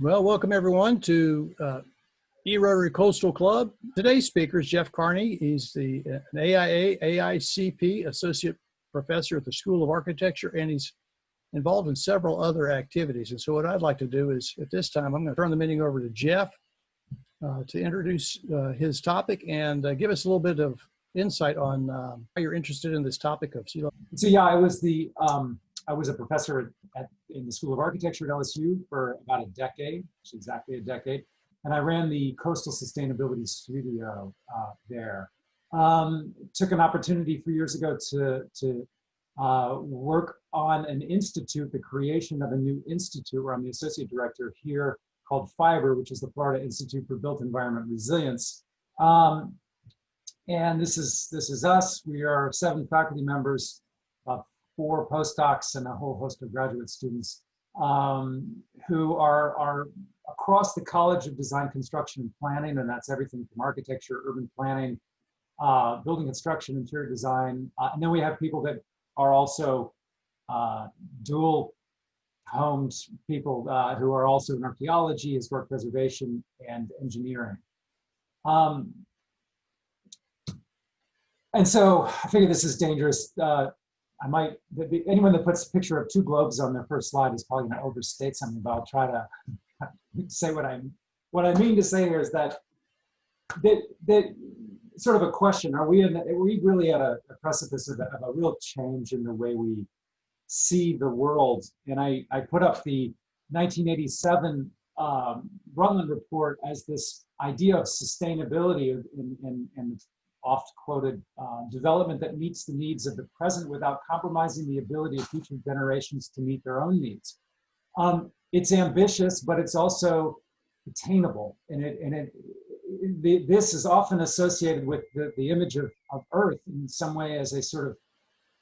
Well, welcome everyone to eRotary Coastal Club. Today's speaker is Jeff Carney. He's an AIA, AICP Associate Professor at the School of Architecture, and he's involved in several other activities. And so what I'd like to do is, at this time, I'm going to turn the meeting over to Jeff to introduce his topic and give us a little bit of insight on how you're interested in this topic of sea level. So yeah, I was a professor in the School of Architecture at LSU for about a decade, exactly a decade, and I ran the Coastal Sustainability Studio there. Took an opportunity 3 years ago to work on an institute, the creation of a new institute where I'm the associate director here called FIBRE, which is the Florida Institute for Built Environment Resilience. And this is us. We are 7 faculty members, 4 postdocs, and a whole host of graduate students who are across the College of Design, Construction, and Planning, and that's everything from architecture, urban planning, building construction, interior design. And then we have people that are also dual-homed people who are also in archaeology, historic preservation, and engineering. And so I figure this is dangerous. Anyone that puts a picture of 2 globes on their first slide is probably going to overstate something, but I'll try to say what I mean to say here is that sort of a question: are we really at a precipice of a real change in the way we see the world? And I put up the 1987 Brundtland report as this idea of sustainability and oft-quoted development that meets the needs of the present without compromising the ability of future generations to meet their own needs. It's ambitious, but it's also attainable, and this is often associated with the image of Earth in some way as a sort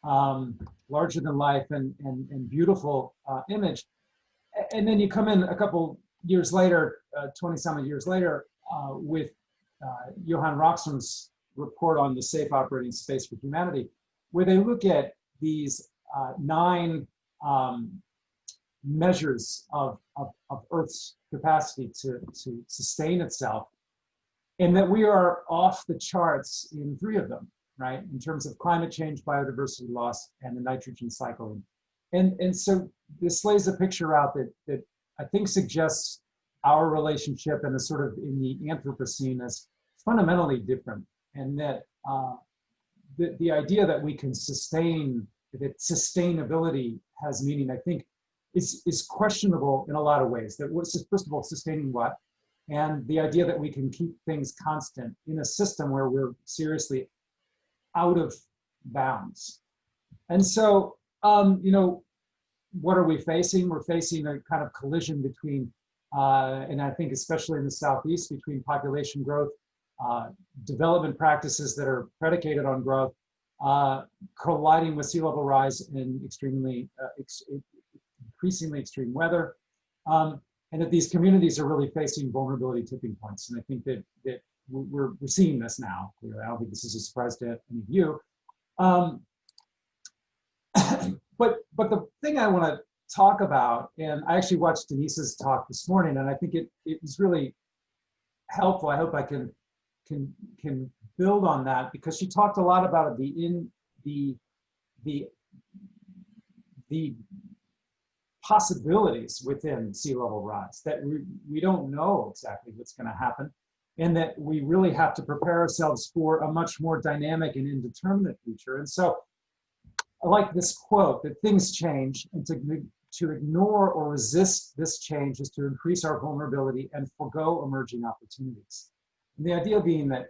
of larger than life and beautiful image. And then you come in a couple years later, 20-some years later, with Johan Rockström's report on the safe operating space for humanity, where they look at these 9 measures of Earth's capacity to sustain itself, and that we are off the charts in 3 of them, right? In terms of climate change, biodiversity loss, and the nitrogen cycle. And so this lays a picture out that I think suggests our relationship and the sort of in the Anthropocene as fundamentally different. And that the idea that we can sustain, that sustainability has meaning, I think, is questionable in a lot of ways. That first of all, sustaining what? And the idea that we can keep things constant in a system where we're seriously out of bounds. And so, what are we facing? We're facing a kind of collision between, and I think especially in the Southeast, between population growth, development practices that are predicated on growth, colliding with sea level rise and increasingly extreme weather, and that these communities are really facing vulnerability tipping points. And I think that we're seeing this now. Clearly, I don't think this is a surprise to any of you. But the thing I want to talk about, and I actually watched Denise's talk this morning, and I think it was really helpful. I hope I can build on that, because she talked a lot about the possibilities within sea level rise, that we don't know exactly what's going to happen, and that we really have to prepare ourselves for a much more dynamic and indeterminate future. And so I like this quote, that things change, and to ignore or resist this change is to increase our vulnerability and forego emerging opportunities. And the idea being that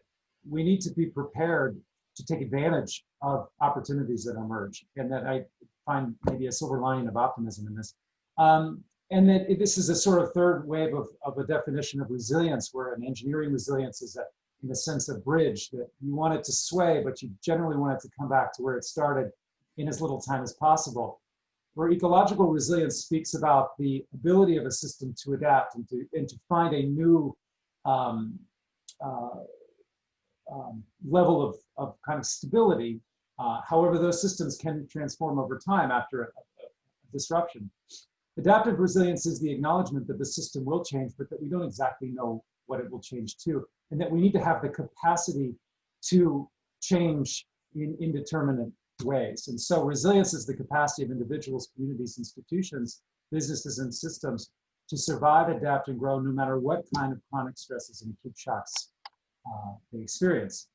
we need to be prepared to take advantage of opportunities that emerge, and that I find maybe a silver lining of optimism in this. And that this is a sort of third wave of a definition of resilience, where an engineering resilience is, in a sense, a bridge that you want it to sway, but you generally want it to come back to where it started in as little time as possible. Where ecological resilience speaks about the ability of a system to adapt and to find a new level of kind of stability. However, those systems can transform over time after a disruption. Adaptive resilience is the acknowledgement that the system will change, but that we don't exactly know what it will change to, and that we need to have the capacity to change in indeterminate ways. And so resilience is the capacity of individuals, communities, institutions, businesses, and systems to survive, adapt, and grow no matter what kind of chronic stresses and acute shocks they experience.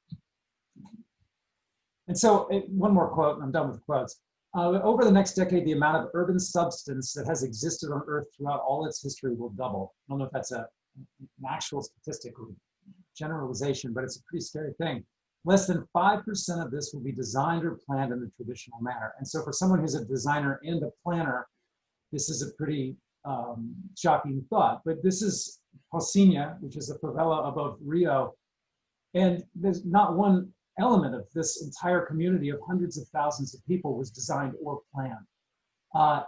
And so one more quote, and I'm done with quotes. Over the next decade, the amount of urban substance that has existed on Earth throughout all its history will double. I don't know if that's an actual statistic or generalization, but it's a pretty scary thing. Less than 5% of this will be designed or planned in the traditional manner. And so for someone who's a designer and a planner, this is a pretty shocking thought. But this is Rocinha, which is a favela above Rio. And there's not one element of this entire community of hundreds of thousands of people was designed or planned.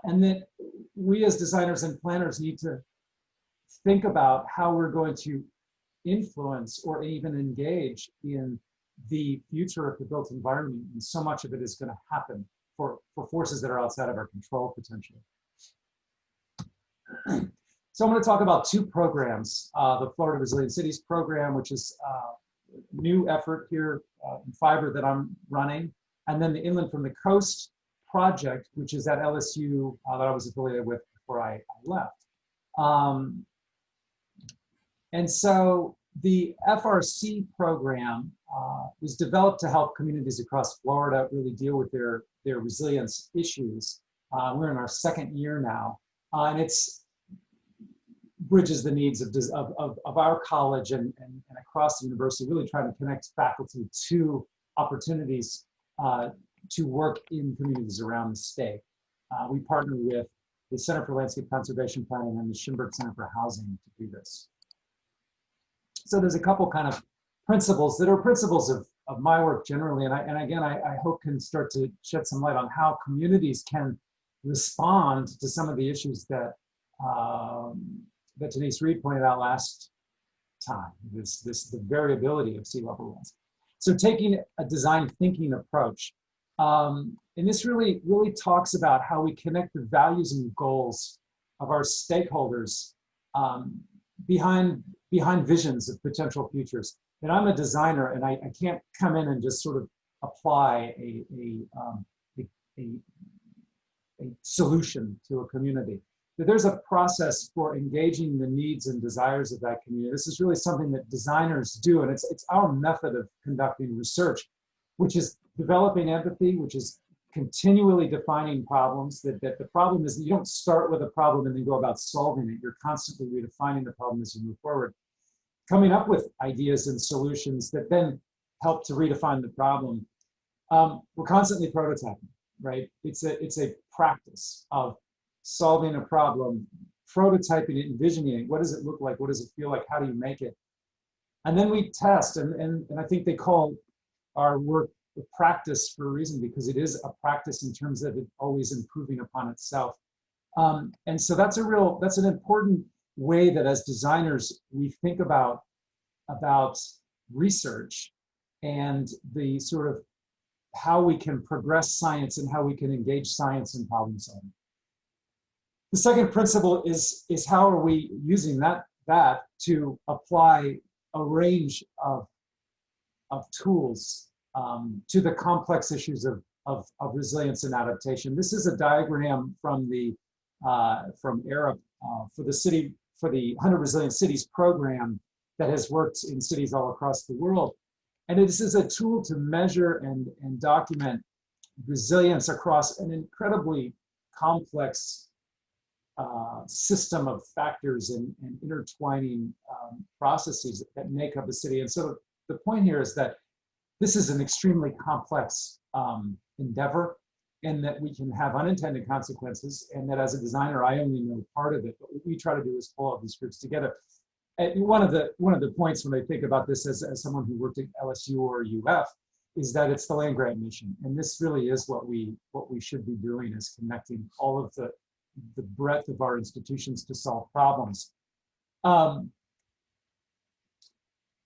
And that we as designers and planners need to think about how we're going to influence or even engage in the future of the built environment. And so much of it is going to happen for forces that are outside of our control potentially. So I'm going to talk about two programs, the Florida Resilient Cities program, which is a new effort here in fiber that I'm running, and then the Inland from the Coast project, which is at LSU that I was affiliated with before I left. And so the FRC program was developed to help communities across Florida really deal with their resilience issues. We're in our second year now, and it's bridges the needs of our college and across the university, really trying to connect faculty to opportunities to work in communities around the state. We partner with the Center for Landscape Conservation Planning and the Schimberg Center for Housing to do this. So there's a couple kind of principles that are principles of my work generally, and again, I hope can start to shed some light on how communities can respond to some of the issues that that Denise Reed pointed out last time, the variability of sea level rise. So taking a design thinking approach, and this really talks about how we connect the values and goals of our stakeholders behind visions of potential futures. And I'm a designer, and I can't come in and just sort of apply a solution to a community. But there's a process for engaging the needs and desires of that community. This is really something that designers do, and it's our method of conducting research, which is developing empathy, which is continually defining problems. That the problem is that you don't start with a problem and then go about solving it. You're constantly redefining the problem as you move forward, coming up with ideas and solutions that then help to redefine the problem. We're constantly prototyping, right? It's a practice of solving a problem, prototyping it, envisioning it. What does it look like? What does it feel like? How do you make it? And then we test, and I think they call our work a practice for a reason, because it is a practice in terms of it always improving upon itself. And so that's an important way that as designers, we think about research and the sort of how we can progress science and how we can engage science in problem solving. The second principle is how are we using that to apply a range of tools to the complex issues of resilience and adaptation. This is a diagram from AIA for the 100 Resilient Cities program that has worked in cities all across the world. And this is a tool to measure and document resilience across an incredibly complex system of factors and intertwining processes that make up a city. And so the point here is that this is an extremely complex endeavor, and that we can have unintended consequences, and that as a designer, I only know part of it, but what we try to do is pull all these groups together. And one of the points when I think about this as someone who worked at LSU or UF is that it's the land grant mission. And this really is what we should be doing, is connecting all of the breadth of our institutions to solve problems. And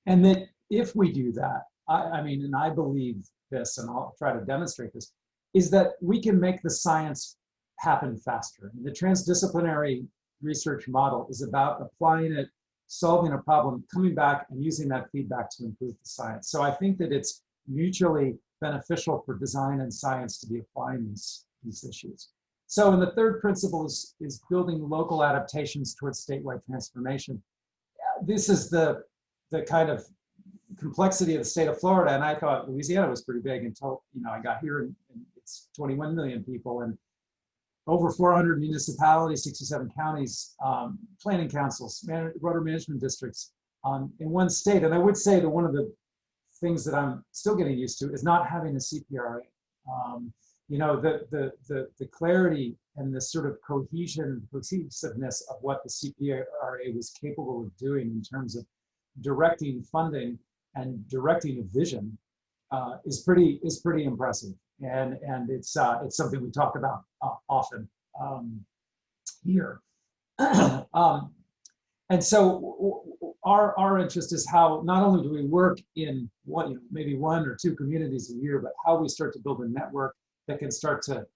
that if we do that, I mean, and I believe this, and I'll try to demonstrate this, is that we can make the science happen faster. And the transdisciplinary research model is about applying it, solving a problem, coming back and using that feedback to improve the science. So I think that it's mutually beneficial for design and science to be applying these issues. So, and the third principle is building local adaptations towards statewide transformation. This is the kind of complexity of the state of Florida, and I thought Louisiana was pretty big until I got here, and it's 21 million people and over 400 municipalities, 67 counties, planning councils, water management districts in one state. And I would say that one of the things that I'm still getting used to is not having a CPRA. The clarity and the sort of cohesiveness of what the CPRA was capable of doing in terms of directing funding and directing a vision is pretty impressive, and it's something we talk about often here. And so our interest is how not only do we work in maybe one or two communities a year, but how we start to build a network that can start to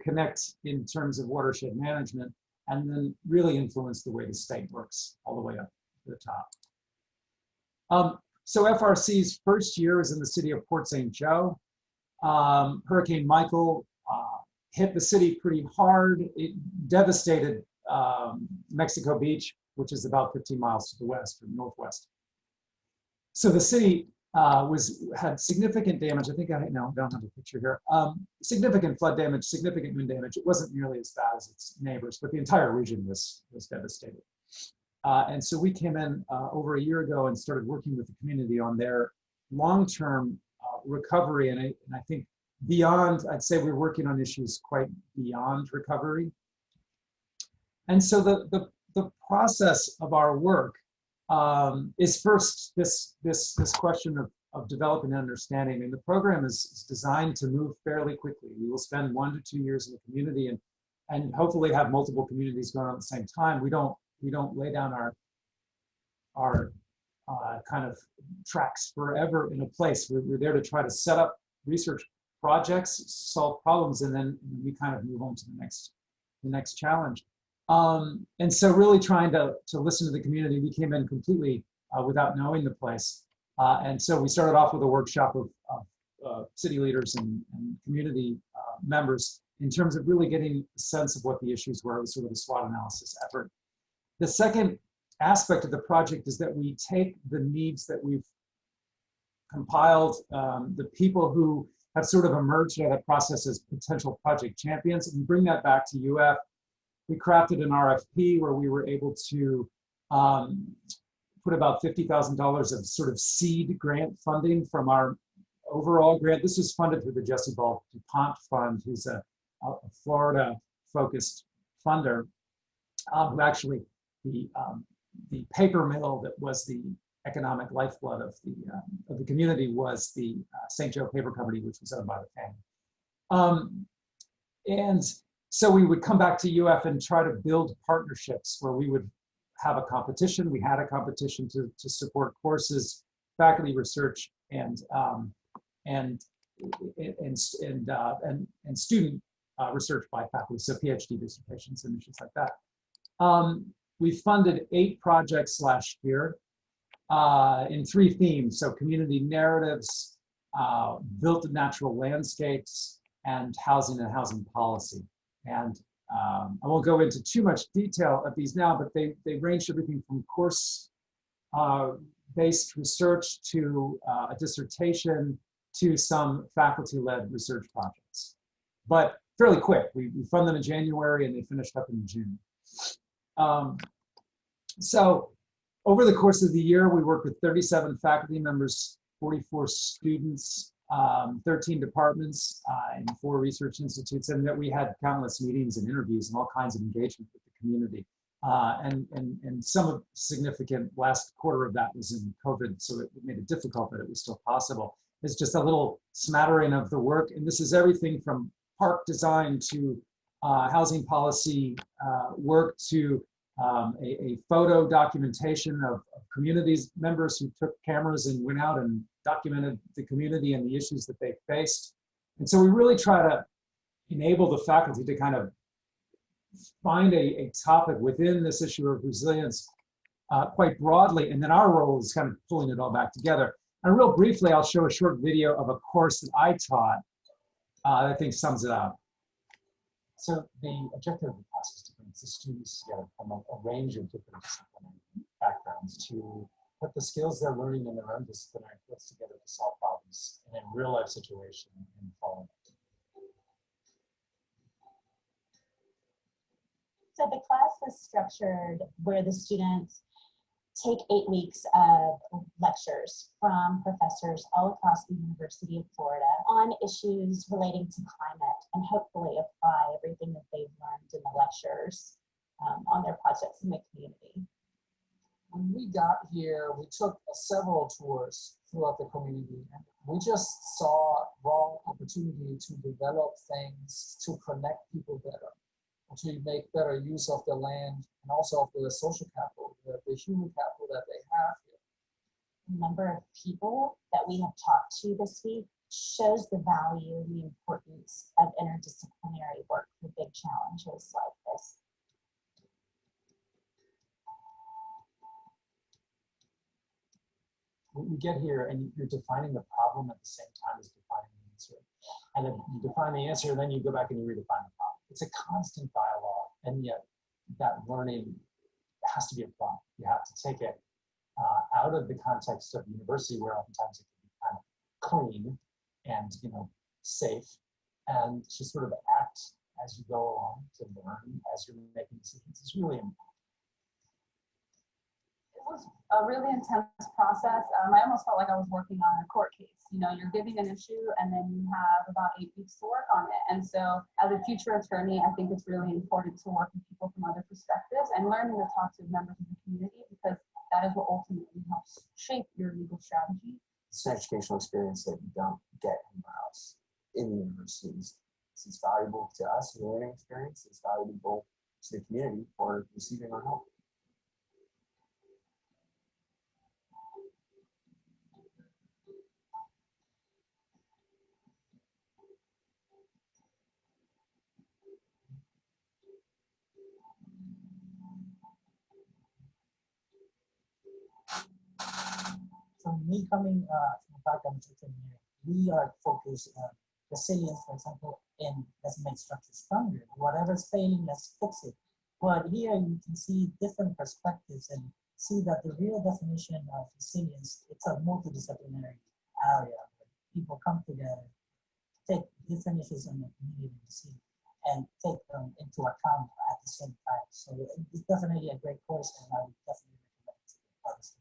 connect in terms of watershed management, and then really influence the way the state works all the way up to the top. So FRC's first year is in the city of Port St. Joe. Hurricane Michael hit the city pretty hard. It devastated Mexico Beach, which is about 15 miles to the west or northwest. So the city had significant damage. I think I don't have a picture here. Significant flood damage, significant wind damage. It wasn't nearly as bad as its neighbors, but the entire region was devastated. And so we came in over a year ago and started working with the community on their long-term recovery. And I think beyond, I'd say we're working on issues quite beyond recovery. And so the process of our work is first this question of developing and understanding. And the program is designed to move fairly quickly. We will spend 1 to 2 years in the community and hopefully have multiple communities going on at the same time. We don't lay down our kind of tracks forever in a place. We're there to try to set up research projects, solve problems, and then we kind of move on to the next challenge. And so really trying to listen to the community. We came in completely without knowing the place. And so we started off with a workshop of city leaders and community members in terms of really getting a sense of what the issues were. It was sort of a SWOT analysis effort. The second aspect of the project is that we take the needs that we've compiled, the people who have sort of emerged out of that process as potential project champions, and bring that back to UF. We crafted an RFP where we were able to put about $50,000 of sort of seed grant funding from our overall grant. This was funded through the Jesse Ball DuPont Fund, who's a Florida-focused funder, who actually the paper mill that was the economic lifeblood of the community was the St. Joe Paper Company, which was owned by the family. And so we would come back to UF and try to build partnerships where we would have a competition. We had a competition to support courses, faculty research, and student research by faculty, so PhD dissertations and issues like that. We funded 8 projects last year in 3 themes, so community narratives, built natural landscapes, and housing policy. And I won't go into too much detail of these now, but they range everything from course-based research to a dissertation to some faculty-led research projects. But fairly quick. We fund them in January and they finished up in June. So over the course of the year, we worked with 37 faculty members, 44 students, 13 departments, and 4 research institutes, and that we had countless meetings and interviews and all kinds of engagement with the community. And some of significant last quarter of that was in COVID, so it made it difficult, but it was still possible. It's just a little smattering of the work, and this is everything from park design to housing policy work to a photo documentation of communities members who took cameras and went out and documented the community and the issues that they faced. And so we really try to enable the faculty to kind of find a topic within this issue of resilience quite broadly, and then our role is kind of pulling it all back together. And real briefly, I'll show a short video of a course that I taught that I think sums it up. So the objective of the class is to bring the students together from a range of different disciplinary backgrounds to put the skills they're learning in their own disciplinary fields together to solve problems in a real life situation and follow it. So the class was structured where the students take 8 weeks of lectures from professors all across the University of Florida on issues relating to climate, and hopefully apply everything that they've learned in the lectures on their projects in the community. When we got here, we took several tours throughout the community, and we just saw raw opportunity to develop things, to connect people better, to make better use of the land and also of the social capital, the human capital that they have here. The number of people that we have talked to this week shows the value and the importance of interdisciplinary work for big challenges like this. You get here and you're defining the problem at the same time as defining the answer. And then you define the answer, then you go back and you redefine the problem. It's a constant dialogue, and yet that learning has to be applied. You have to take it out of the context of university, where oftentimes it can be kind of clean and safe, and to sort of act as you go along, to learn as you're making decisions. It's really important. It was a really intense process. I almost felt like I was working on a court case. You're giving an issue and then you have about 8 weeks to work on it. And so as a future attorney, I think it's really important to work with people from other perspectives and learning to talk to members of the community, because that is what ultimately helps shape your legal strategy. It's an educational experience that you don't get anywhere else in the universities. It's valuable to us, the learning experience. It's valuable to the community for receiving our help. From me coming from a background of engineering, we are focused on resilience, for example, in let's make structures stronger. Whatever's failing, let's fix it. But here you can see different perspectives and see that the real definition of resilience, it's a multidisciplinary area where people come together, take different issues in the community to see, and take them into account at the same time. So it's definitely a great course, and I would definitely recommend it to other students.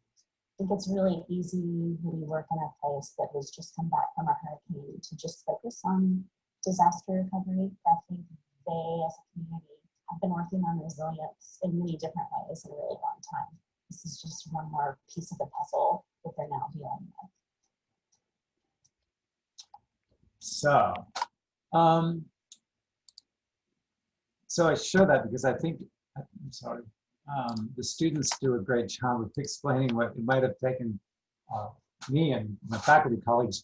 I think it's really easy when you work in a place that has just come back from a hurricane to just focus on disaster recovery. I think they, as a community, have been working on resilience in many different ways in a really long time. This is just one more piece of the puzzle that they're now dealing with. So, so I show that because I think, I'm sorry, the students do a great job of explaining what it might have taken me and my faculty colleagues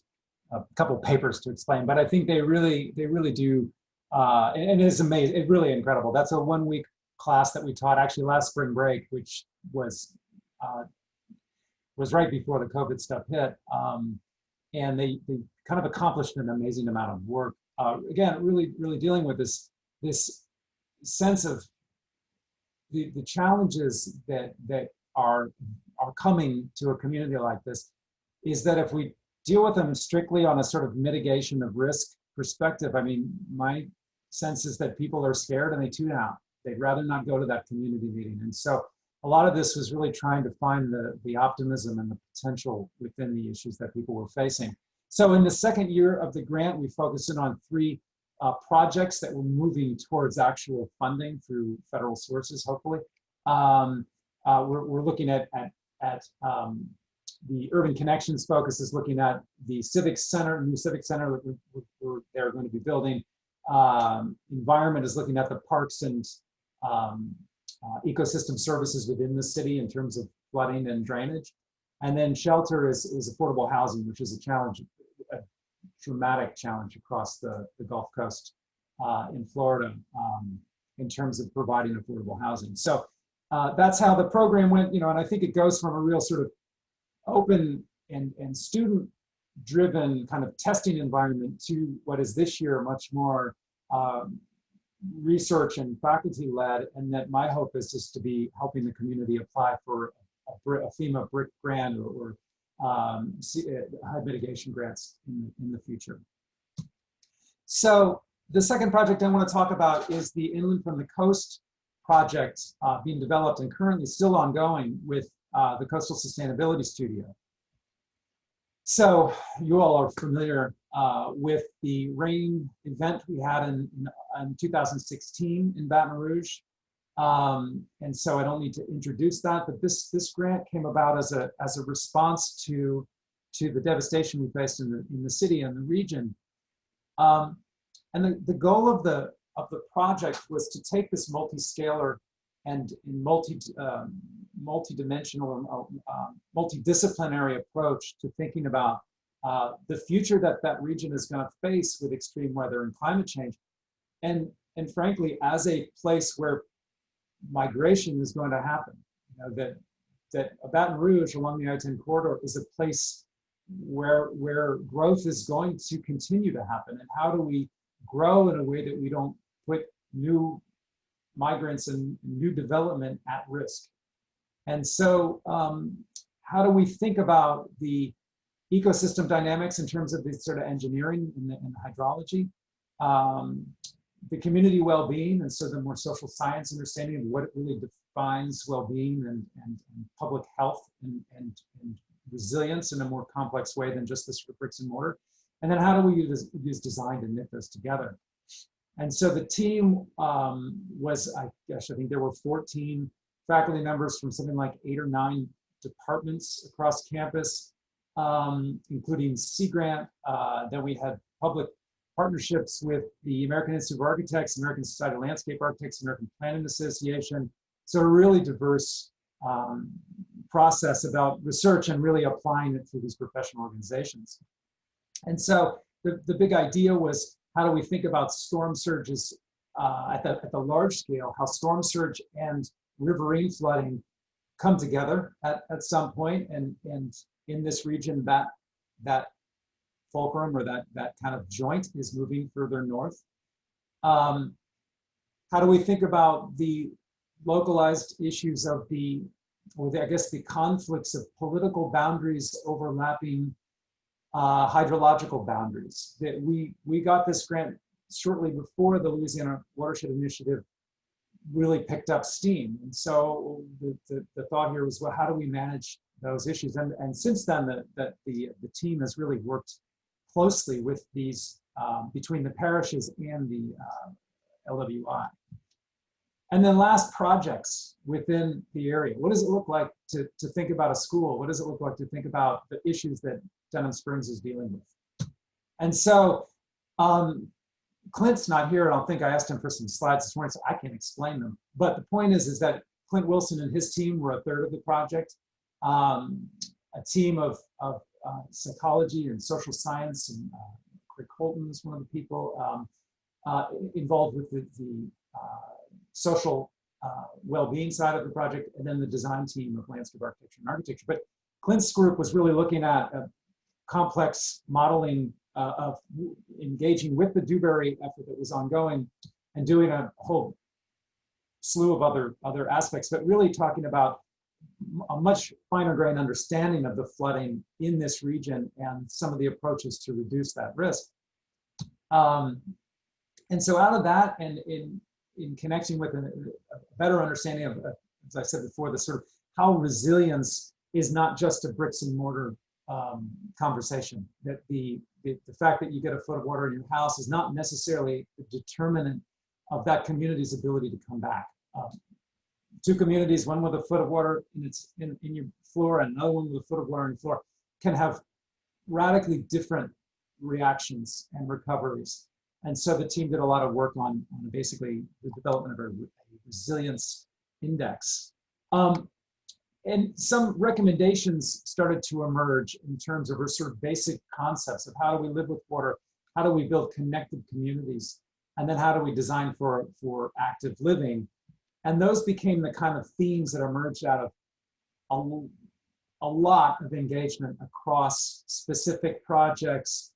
a couple papers to explain, but I think they really do, and it is amazing, it's really incredible. That's a 1 week class that we taught actually last spring break, which was right before the COVID stuff hit, and they kind of accomplished an amazing amount of work. Again, really dealing with this sense of the challenges that are coming to a community like this, is that if we deal with them strictly on a sort of mitigation of risk perspective, I mean, my sense is that people are scared and they tune out. They'd rather not go to that community meeting. And so a lot of this was really trying to find the optimism and the potential within the issues that people were facing. So in the second year of the grant, we focused in on 3 projects that were moving towards actual funding through federal sources, hopefully. We're looking at the Urban Connections focus is looking at the Civic Center, new Civic Center that they're going to be building. Environment is looking at the parks and ecosystem services within the city in terms of flooding and drainage. And then shelter is affordable housing, which is a challenge, a dramatic challenge across the Gulf Coast in Florida. in terms of providing affordable housing. So that's how the program went, and I think it goes from a real sort of open and student-driven kind of testing environment to what is this year much more research and faculty-led, and that my hope is just to be helping the community apply for a FEMA BRIC grant or HUD mitigation grants in the future. So the second project I want to talk about is the Inland from the Coast project being developed and currently still ongoing with the Coastal Sustainability Studio. So you all are familiar with the rain event we had in 2016 in Baton Rouge. And so I don't need to introduce that, but this grant came about as a response to the devastation we faced in the city and the region. And the goal of the project was to take this multi-scalar and multi-dimensional, multidisciplinary approach to thinking about the future that region is going to face with extreme weather and climate change, and frankly, as a place where migration is going to happen. That Baton Rouge along the I-10 corridor is a place where growth is going to continue to happen. And how do we grow in a way that we don't put new migrants and new development at risk? And so how do we think about the ecosystem dynamics in terms of the sort of engineering and hydrology, the community well-being, and so the more social science understanding of what it really defines well-being and public health and resilience in a more complex way than just this bricks and mortar. And then how do we use design to knit those together? And so the team was, I think there were 14 faculty members from something like 8 or 9 departments across campus, including Sea Grant. Then we had public partnerships with the American Institute of Architects, American Society of Landscape Architects, American Planning Association. So a really diverse process about research and really applying it to these professional organizations. And so the big idea was, how do we think about storm surges at the large scale, how storm surge and riverine flooding come together at some point, and in this region that fulcrum or that kind of joint is moving further north. How do we think about the localized issues of the conflicts of political boundaries overlapping hydrological boundaries? That we got this grant shortly before the Louisiana Watershed Initiative really picked up steam. And so the thought here was, well, how do we manage those issues? And since then, the team has really worked closely with these, between the parishes and the LWI. And then last, projects within the area. What does it look like to think about a school? What does it look like to think about the issues that Denham Springs is dealing with? And so Clint's not here. I don't think I asked him for some slides this morning, so I can't explain them. But the point is that Clint Wilson and his team were a third of the project. A team of psychology and social science, and Craig Colton is one of the people involved with the social well-being side of the project, and then the design team of landscape architecture and architecture. But Clint's group was really looking at complex modeling of engaging with the Dewberry effort that was ongoing and doing a whole slew of other aspects, but really talking about a much finer grained understanding of the flooding in this region and some of the approaches to reduce that risk. And so out of that, and in connecting with a better understanding of, as I said before, the sort of how resilience is not just a bricks and mortar conversation, that the fact that you get a foot of water in your house is not necessarily the determinant of that community's ability to come back. Two communities, one with a foot of water in your floor and another one with a foot of water in your floor, can have radically different reactions and recoveries. And so the team did a lot of work on basically the development of a resilience index. And some recommendations started to emerge in terms of our sort of basic concepts of how do we live with water, how do we build connected communities, And then how do we design for active living? And those became the kind of themes that emerged out of a lot of engagement across specific projects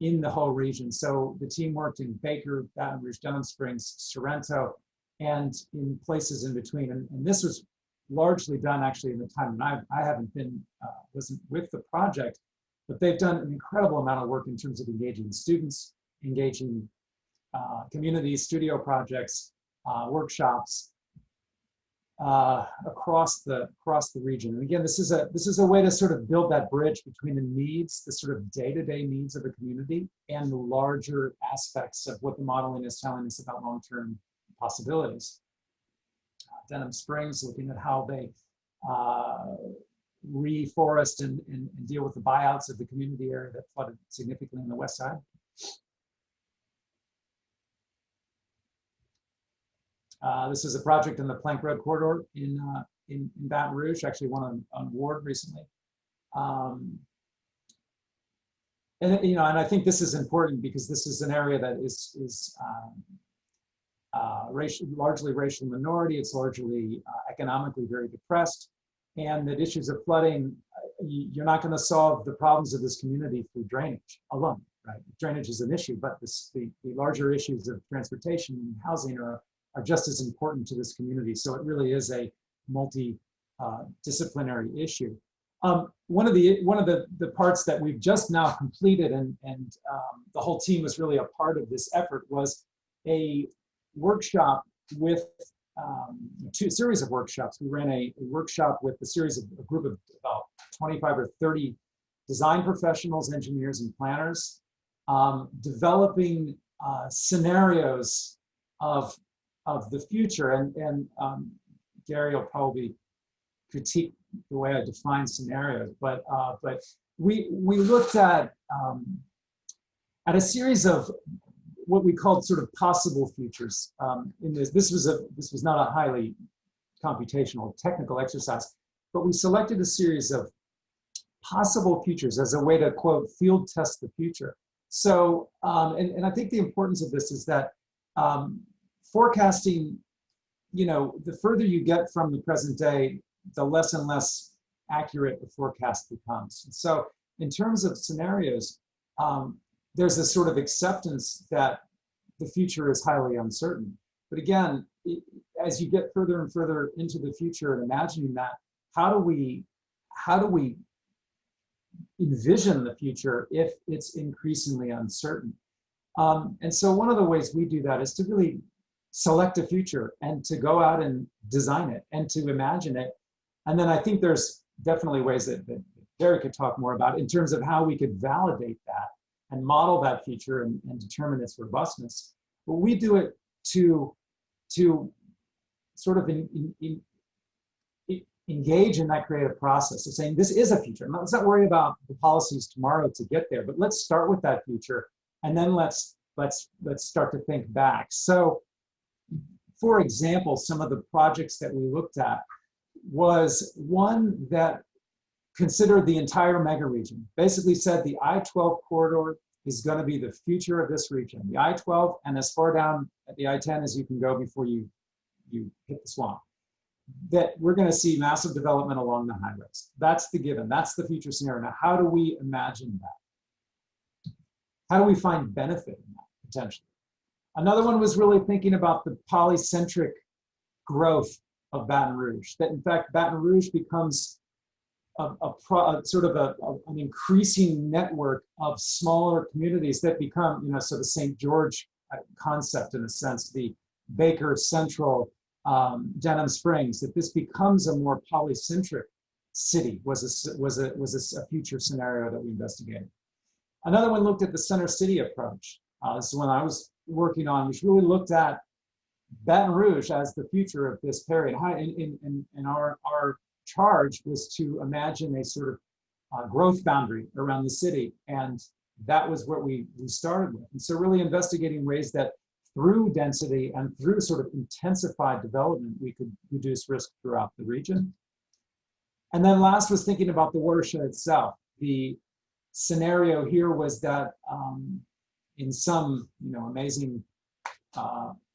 in the whole region. So the team worked in Baker, Baton Rouge, Denham Springs, Sorrento, and in places in between. And this was largely done actually in the time, and I haven't been, wasn't with the project, but they've done an incredible amount of work in terms of engaging students, engaging communities, studio projects, workshops across the region. And again, this is a way to sort of build that bridge between the needs, the sort of day-to-day needs of a community, and the larger aspects of what the modeling is telling us about long-term possibilities. Denham Springs, looking at how they reforest and deal with the buyouts of the community area that flooded significantly on the west side. This is a project in the Plank Road corridor in Baton Rouge, actually won an award recently. And you know, and I think this is important because this is an area that is largely racial minority. It's largely economically very depressed, and that issues of flooding, you're not going to solve the problems of this community through drainage alone, right? Drainage is an issue, but the larger issues of transportation and housing are just as important to this community. So it really is a multi-disciplinary issue. One of the parts that we've just now completed, and the whole team was really a part of this effort, was a workshop with a series of workshops. We ran a workshop with a group of about 25 or 30 design professionals, engineers, and planners, developing scenarios of the future. And Gary will probably critique the way I define scenarios, but we looked at a series of what we called sort of possible futures. In this was not a highly computational technical exercise, but we selected a series of possible futures as a way to, quote, field test the future. So, and I think the importance of this is that forecasting, you know, the further you get from the present day, the less and less accurate the forecast becomes. And so in terms of scenarios, there's a sort of acceptance that the future is highly uncertain. But again, as you get further and further into the future and imagining that, how do we envision the future if it's increasingly uncertain? And so one of the ways we do that is to really select a future and to go out and design it and to imagine it. And then I think there's definitely ways that Gary could talk more about in terms of how we could validate that and model that future and determine its robustness. But we do it to sort of engage in that creative process of saying, this is a future. Let's not worry about the policies tomorrow to get there, but let's start with that future. And then let's start to think back. So for example, some of the projects that we looked at was one that considered the entire mega region. Basically said the I-12 corridor is going to be the future of this region. The I-12 and as far down at the I-10 as you can go before you hit the swamp. That we're going to see massive development along the highways. That's the given. That's the future scenario. Now, how do we imagine that? How do we find benefit in that potentially? Another one was really thinking about the polycentric growth of Baton Rouge. That in fact, Baton Rouge becomes an increasing network of smaller communities that become, you know, so the St. George concept in a sense, the Baker Central, Denham Springs, that this becomes a more polycentric city was a future scenario that we investigated. Another one looked at the center city approach. This is one I was working on, which really looked at Baton Rouge as the future of this period. And our charge was to imagine a sort of growth boundary around the city. And that was what we started with. And so really investigating ways that through density and through sort of intensified development, we could reduce risk throughout the region. And then last was thinking about the watershed itself. The scenario here was that in some, you know, amazing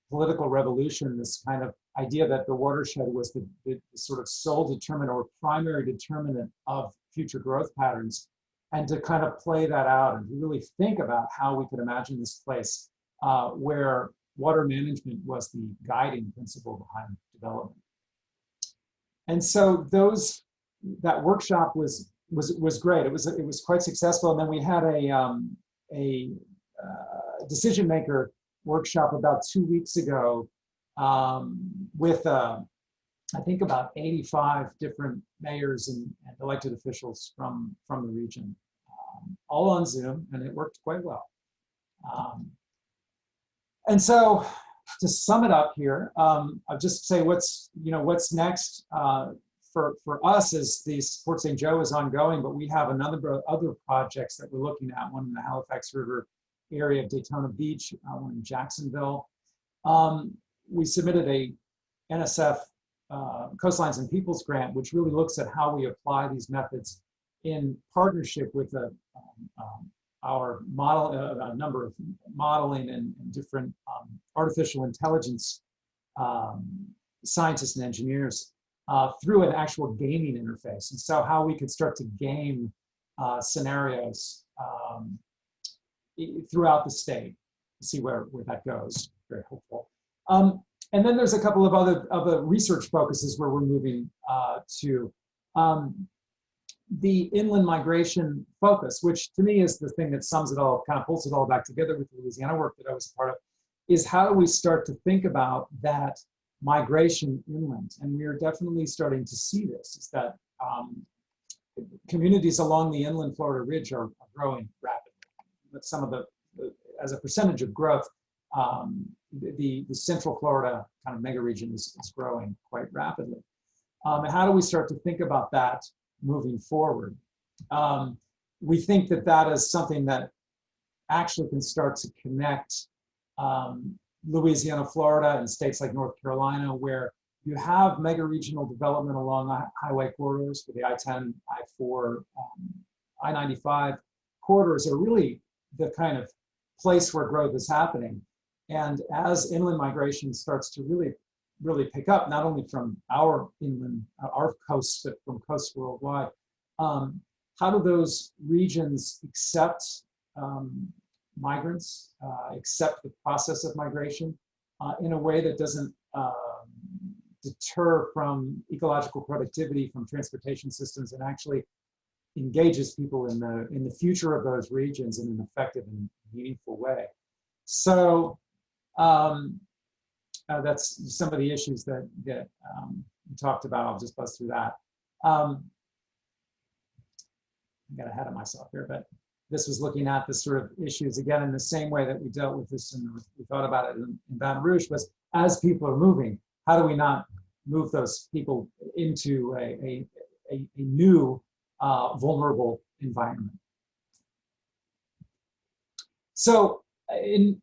political revolution, this kind of idea that the watershed was the sort of sole determinant or primary determinant of future growth patterns, and to kind of play that out and to really think about how we could imagine this place where water management was the guiding principle behind development. And so that workshop was great. It was quite successful. And then we had a decision maker workshop about 2 weeks ago with I think about 85 different mayors and elected officials from the region, all on Zoom, and it worked quite well. And so, to sum it up here, I'll just say what's next for us is the Port St. Joe is ongoing, but we have a number of other projects that we're looking at. One in the Halifax River area of Daytona Beach, one in Jacksonville. We submitted a NSF Coastlines and Peoples grant, which really looks at how we apply these methods in partnership with our model, a number of modeling and different artificial intelligence scientists and engineers through an actual gaming interface. And so how we could start to game scenarios throughout the state, see where that goes. Very hopeful. And then there's a couple of other research focuses where we're moving to. The inland migration focus, which to me is the thing that sums it all, kind of pulls it all back together with the Louisiana work that I was a part of, is how do we start to think about that migration inland? And we are definitely starting to see this, is that communities along the inland Florida Ridge are growing rapidly. But some of as a percentage of growth, the Central Florida kind of mega region is growing quite rapidly. And how do we start to think about that moving forward? We think that is something that actually can start to connect Louisiana, Florida, and states like North Carolina, where you have mega regional development along highway corridors for the I-10, I-4, I-95 corridors are really the kind of place where growth is happening. And as inland migration starts to really pick up, not only from our inland, our coasts, but from coasts worldwide, how do those regions accept migrants, accept the process of migration in a way that doesn't deter from ecological productivity, from transportation systems, and actually engages people in the future of those regions in an effective and meaningful way? So that's some of the issues that we talked about. I'll just buzz through that. I got ahead of myself here, but this was looking at the sort of issues again in the same way that we dealt with this and we thought about it in Baton Rouge, was as people are moving, how do we not move those people into a new vulnerable environment? So in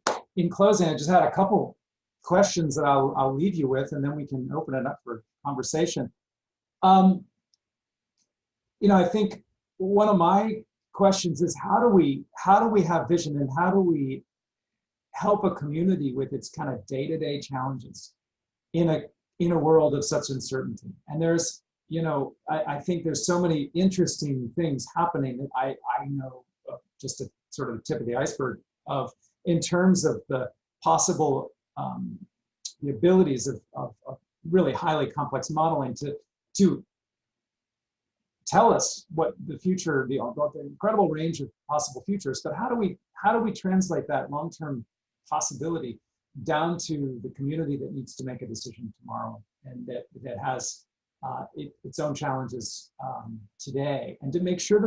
closing, I just had a couple questions that I'll leave you with, and then we can open it up for conversation. I think one of my questions is how do we have vision, and how do we help a community with its kind of day-to-day challenges in a world of such uncertainty? And there's, I think there's so many interesting things happening that I know just a sort of the tip of the iceberg of, in terms of the possible the abilities of really highly complex modeling to tell us what the future, the incredible range of possible futures. But how do we translate that long-term possibility down to the community that needs to make a decision tomorrow, and that has its own challenges today, and to make sure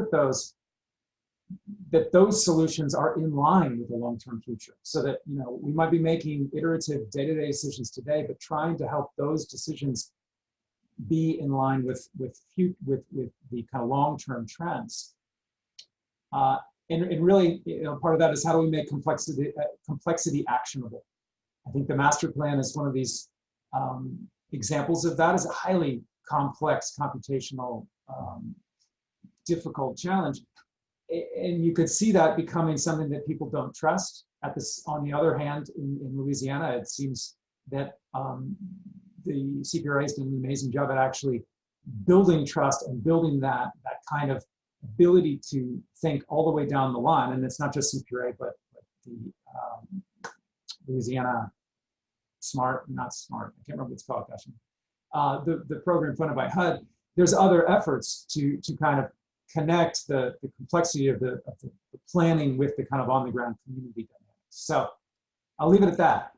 that those solutions are in line with the long-term future, so that we might be making iterative day-to-day decisions today, but trying to help those decisions be in line with the kind of long-term trends. And really, part of that is how do we make complexity actionable? I think the master plan is one of these examples of that. Is a highly complex, computational, difficult challenge. And you could see that becoming something that people don't trust, on the other hand, in Louisiana, it seems that the CPRA has done an amazing job at actually building trust and building that kind of ability to think all the way down the line. And it's not just CPRA, but the Louisiana not smart, I can't remember what it's called, gosh. The program funded by HUD. There's other efforts to kind of connect the complexity of the planning with the kind of on the ground community dynamics. So I'll leave it at that.